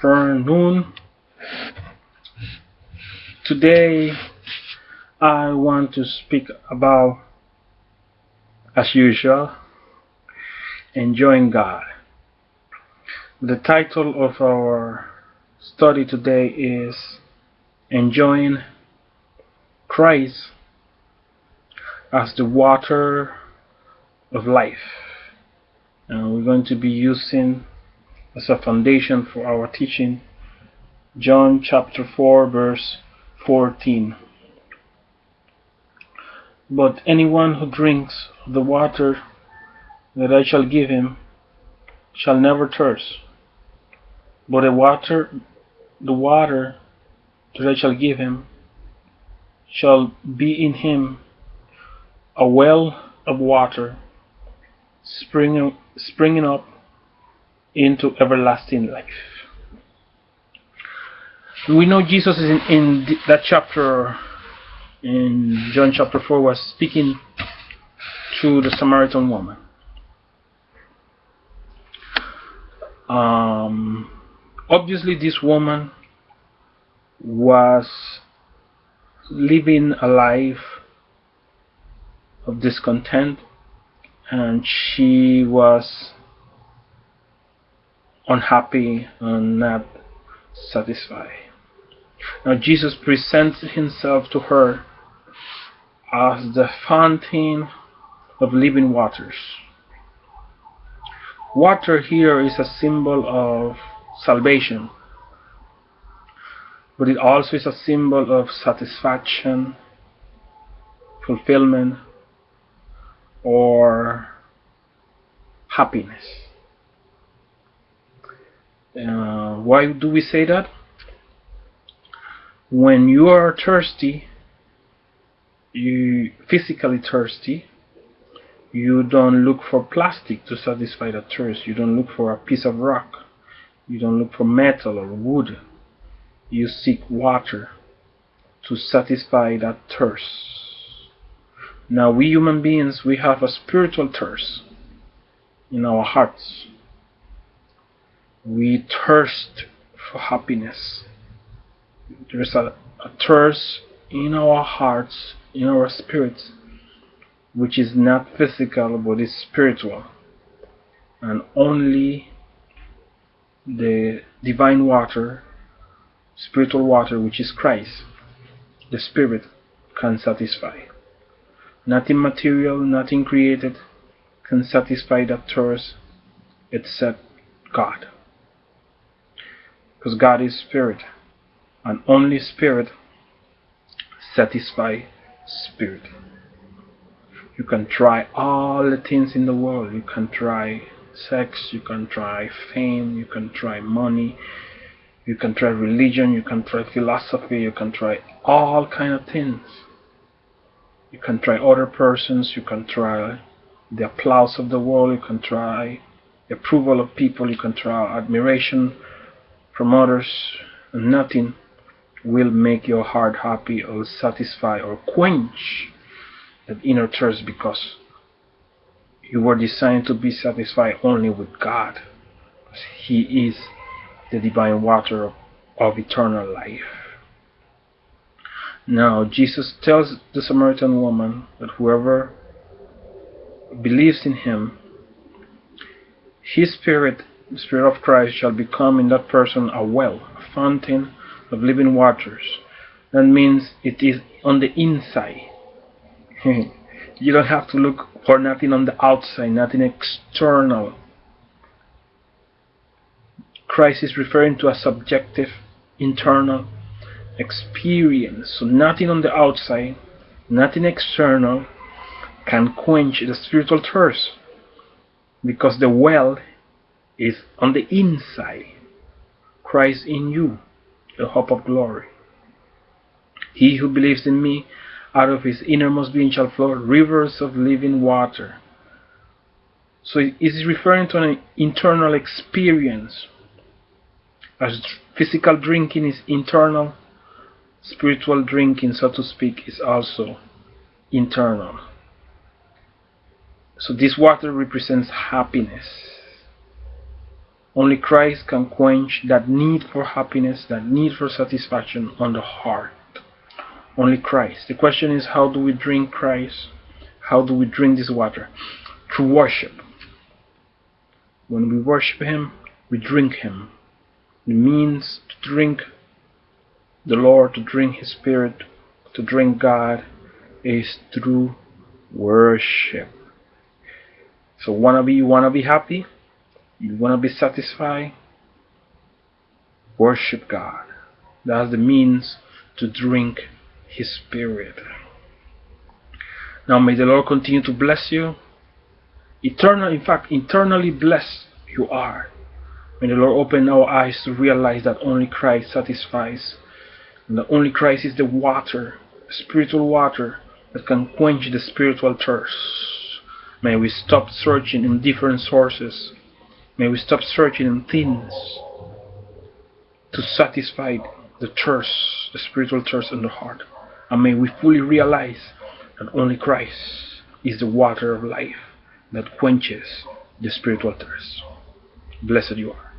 Afternoon. Today I want to speak about, as usual, enjoying God. The title of our study today is Enjoying Christ as the Water of Life. And we're going to be using as a foundation for our teaching John chapter 4 verse 14. But anyone who drinks of the water that I shall give him shall never thirst. But the water that I shall give him shall be in him a well of water springing up into everlasting life. We know Jesus is in that chapter in John chapter 4 was speaking to the Samaritan woman. Obviously this woman was living a life of discontent, and she was unhappy and not satisfied. Now Jesus presents himself to her as the fountain of living waters. Water here is a symbol of salvation, but it also is a symbol of satisfaction, fulfillment, or happiness. Why do we say that? When you are thirsty, you physically thirsty, you don't look for plastic to satisfy that thirst. You don't look for a piece of rock. You don't look for metal or wood. You seek water to satisfy that thirst. Now we human beings, we have a spiritual thirst in our hearts. We thirst for happiness. There is a thirst in our hearts, in our spirits, which is not physical but is spiritual. And only the divine water, spiritual water, which is Christ, the Spirit, can satisfy. Nothing material, nothing created can satisfy that thirst except God. Because God is Spirit, and only Spirit satisfies Spirit. You can try all the things in the world. You can try sex, you can try fame, you can try money, you can try religion, you can try philosophy, you can try all kind of things. You can try other persons, you can try the applause of the world, you can try the approval of people, you can try admiration from others, and nothing will make your heart happy or satisfy or quench that inner thirst, because you were designed to be satisfied only with God. He is the divine water of eternal life. Now Jesus tells the Samaritan woman that whoever believes in him, his spirit, the Spirit of Christ, shall become in that person a well, a fountain of living waters. That means it is on the inside. You don't have to look for nothing on the outside, nothing external. Christ is referring to a subjective, internal experience. So nothing on the outside, nothing external can quench the spiritual thirst, because the well is on the inside. Christ in you, the hope of glory. He who believes in me, out of his innermost being shall flow rivers of living water. So it is referring to an internal experience. As physical drinking is internal, spiritual drinking, so to speak, is also internal. So this water represents happiness. Only Christ can quench that need for happiness, that need for satisfaction on the heart. Only Christ. The question is, how do we drink Christ? How do we drink this water? Through worship. When we worship Him, we drink Him. The means to drink the Lord, to drink His Spirit, to drink God is through worship. So you wanna be happy? You wanna be satisfied? Worship God. That's the means to drink His Spirit. Now may the Lord continue to bless you. Eternally blessed you are. May the Lord open our eyes to realize that only Christ satisfies, and that only Christ is the water, the spiritual water that can quench the spiritual thirst. May we stop searching in different sources. May we stop searching in things to satisfy the thirst, the spiritual thirst in the heart. And may we fully realize that only Christ is the water of life that quenches the spiritual thirst. Blessed you are.